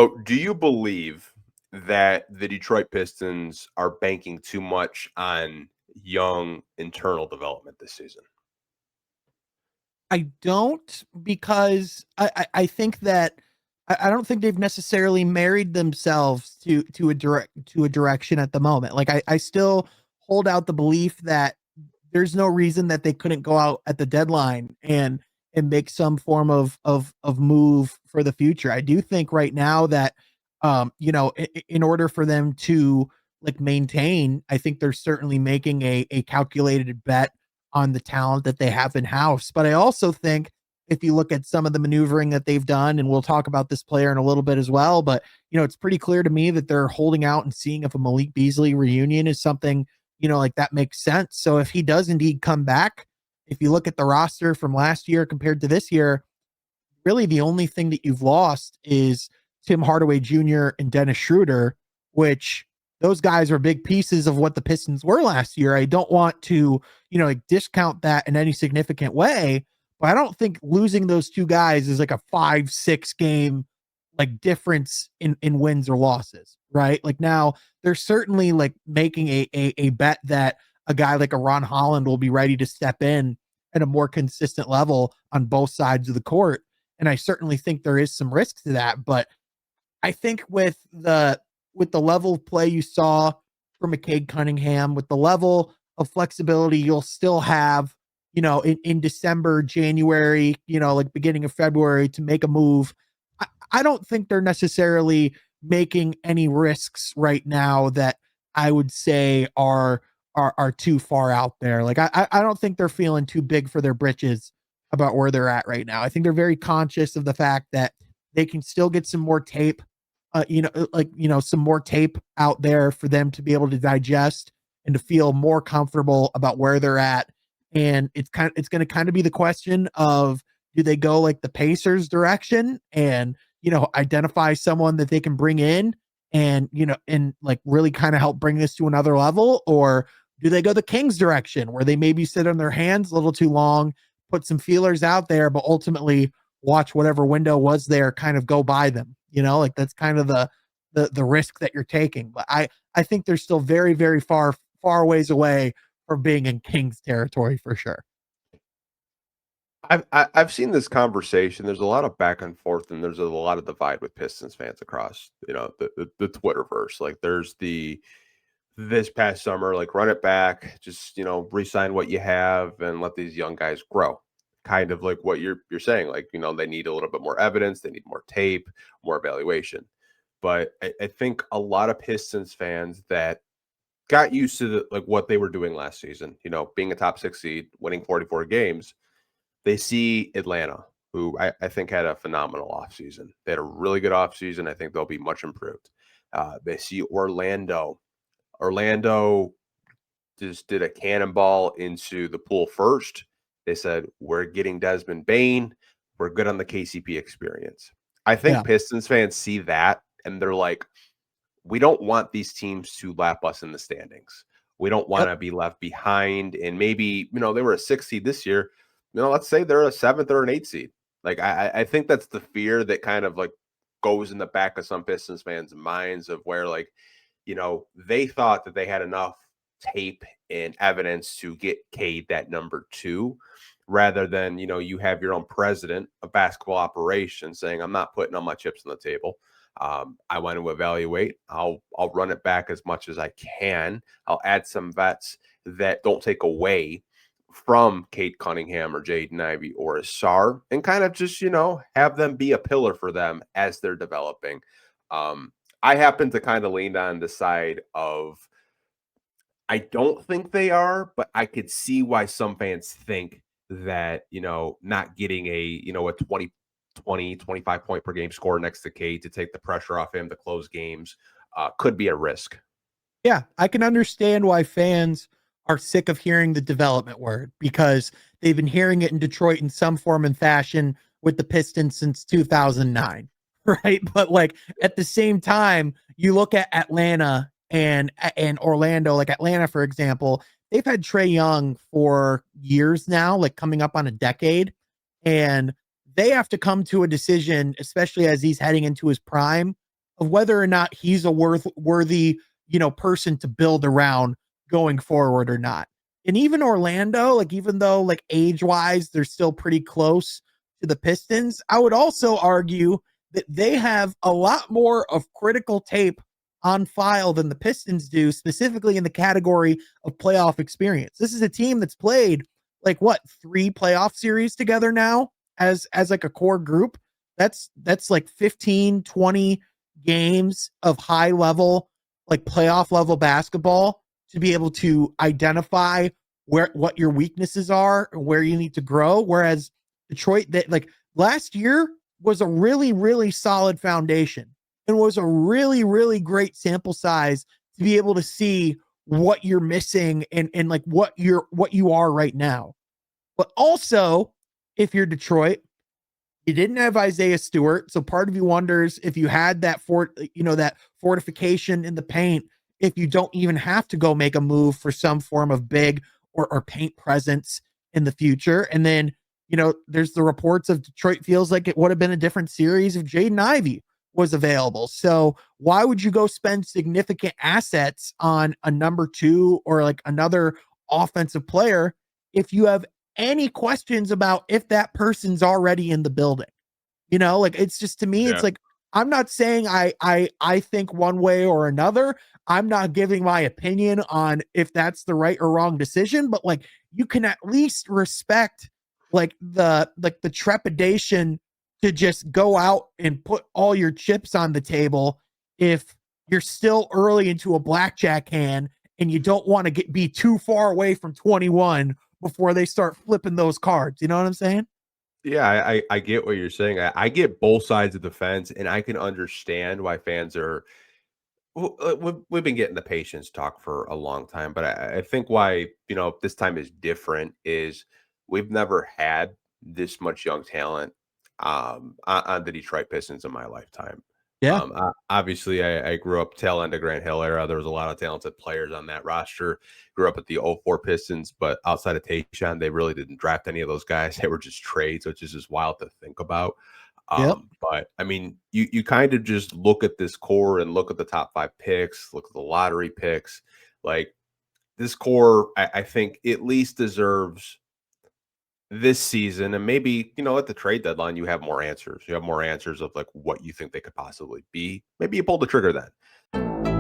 So, do you believe that the Detroit Pistons are banking too much on young internal development this season? I don't, because I think that I don't think they've necessarily married themselves to a direction at the moment. Like I still hold out the belief that there's no reason that they couldn't go out at the deadline and make some form of move for the future. I do think right now that in order for them to like maintain, I think they're certainly making a calculated bet on the talent that they have in house. But I also think if you look at some of the maneuvering that they've done, and we'll talk about this player in a little bit as well, but it's pretty clear to me that they're holding out and seeing if a Malik Beasley reunion is something, like that makes sense. So if he does indeed come back, if you look at the roster from last year compared to this year, really the only thing that you've lost is Tim Hardaway Jr. and Dennis Schroeder, which those guys are big pieces of what the Pistons were last year. I don't want to, like discount that in any significant way, but I don't think losing those two guys is like a 5-6 game like difference in wins or losses, right? Like now they're certainly like making a bet that a guy like a Ron Holland will be ready to step in at a more consistent level on both sides of the court. And I certainly think there is some risk to that, but I think with the level of play you saw from McCade Cunningham, with the level of flexibility you'll still have, in December, January, like beginning of February to make a move. I don't think they're necessarily making any risks right now that I would say are too far out there. Like I don't think they're feeling too big for their britches about where they're at right now. I think they're very conscious of the fact that they can still get some more tape, some more tape out there for them to be able to digest and to feel more comfortable about where they're at. And it's going to kind of be the question of, do they go like the Pacers direction and, identify someone that they can bring in and, and like really kind of help bring this to another level? Or do they go the Kings direction where they maybe sit on their hands a little too long, put some feelers out there, but ultimately watch whatever window was there kind of go by them? Like that's kind of the risk that you're taking. But I think they're still very, very far ways away from being in Kings territory for sure. I've seen this conversation. There's a lot of back and forth, and there's a lot of divide with Pistons fans across, the Twitterverse. Like, there's this past summer, like, run it back, just re-sign what you have and let these young guys grow. Kind of like what you're saying. Like, they need a little bit more evidence, they need more tape, more evaluation. But I think a lot of Pistons fans that got used to like what they were doing last season, being a top 6 seed, winning 44 games. They see Atlanta, who I think had a phenomenal offseason. They had a really good offseason. I think they'll be much improved. They see Orlando. Orlando just did a cannonball into the pool first. They said, we're getting Desmond Bain. We're good on the KCP experience. I think Yeah. Pistons fans see that, and they're like, we don't want these teams to lap us in the standings. We don't want Yep. to be left behind. And maybe, they were a 6 seed this year. Let's say they're a 7th or an 8th seed. Like, I think that's the fear that kind of like goes in the back of some Pistons fans' minds of where, like, they thought that they had enough tape and evidence to get Cade that number 2, rather than, you have your own president of basketball operations saying, I'm not putting all my chips on the table. I want to evaluate. I'll run it back as much as I can. I'll add some vets that don't take away from Kate Cunningham or Jaden Ivey or Asar, and kind of just, have them be a pillar for them as they're developing. I happen to kind of lean on the side of, I don't think they are, but I could see why some fans think that, not getting a 25 point per game score next to Cade to take the pressure off him to close games could be a risk. Yeah, I can understand why fans are sick of hearing the development word, because they've been hearing it in Detroit in some form and fashion with the Pistons since 2009, right? But like at the same time, you look at Atlanta and Orlando, like Atlanta, for example, they've had Trae Young for years now, like coming up on a decade, and they have to come to a decision, especially as he's heading into his prime, of whether or not he's a worthy, person to build around going forward or not. And even Orlando, like even though like age wise they're still pretty close to the Pistons, I would also argue that they have a lot more of critical tape on file than the Pistons do, specifically in the category of playoff experience. This is a team that's played like what, 3 playoff series together now as like a core group. That's like 15, 20 games of high level, like playoff level basketball to be able to identify what your weaknesses are and where you need to grow. Whereas Detroit, that like last year was a really, really solid foundation and was a really, really great sample size to be able to see what you're missing and like what you are right now. But also, if you're Detroit, you didn't have Isaiah Stewart, so part of you wonders if you had that that fortification in the paint, if you don't even have to go make a move for some form of big or paint presence in the future. And then, there's the reports of Detroit feels like it would have been a different series if Jaden Ivey was available. So why would you go spend significant assets on a number 2 or like another offensive player if you have any questions about if that person's already in the building? Like it's just, to me, it's Yeah. like, I'm not saying I think one way or another. I'm not giving my opinion on if that's the right or wrong decision, but like you can at least respect the trepidation to just go out and put all your chips on the table if you're still early into a blackjack hand and you don't want to be too far away from 21 before they start flipping those cards. You know what I'm saying? Yeah, I get what you're saying. I get both sides of the fence, and I can understand why fans are. We've been getting the patience talk for a long time, but I think why this time is different is we've never had this much young talent on the Detroit Pistons in my lifetime. Yeah. Obviously, I grew up tail end of Grant Hill era. There was a lot of talented players on that roster. Grew up at the '04 Pistons, but outside of Tayshaun, they really didn't draft any of those guys. They were just trades, which is just wild to think about. Yep. But I mean, you kind of just look at this core and look at the top 5 picks, look at the lottery picks. Like this core, I think at least deserves this season, and maybe at the trade deadline you have more answers. You have more answers of like what you think they could possibly be. Maybe you pull the trigger then.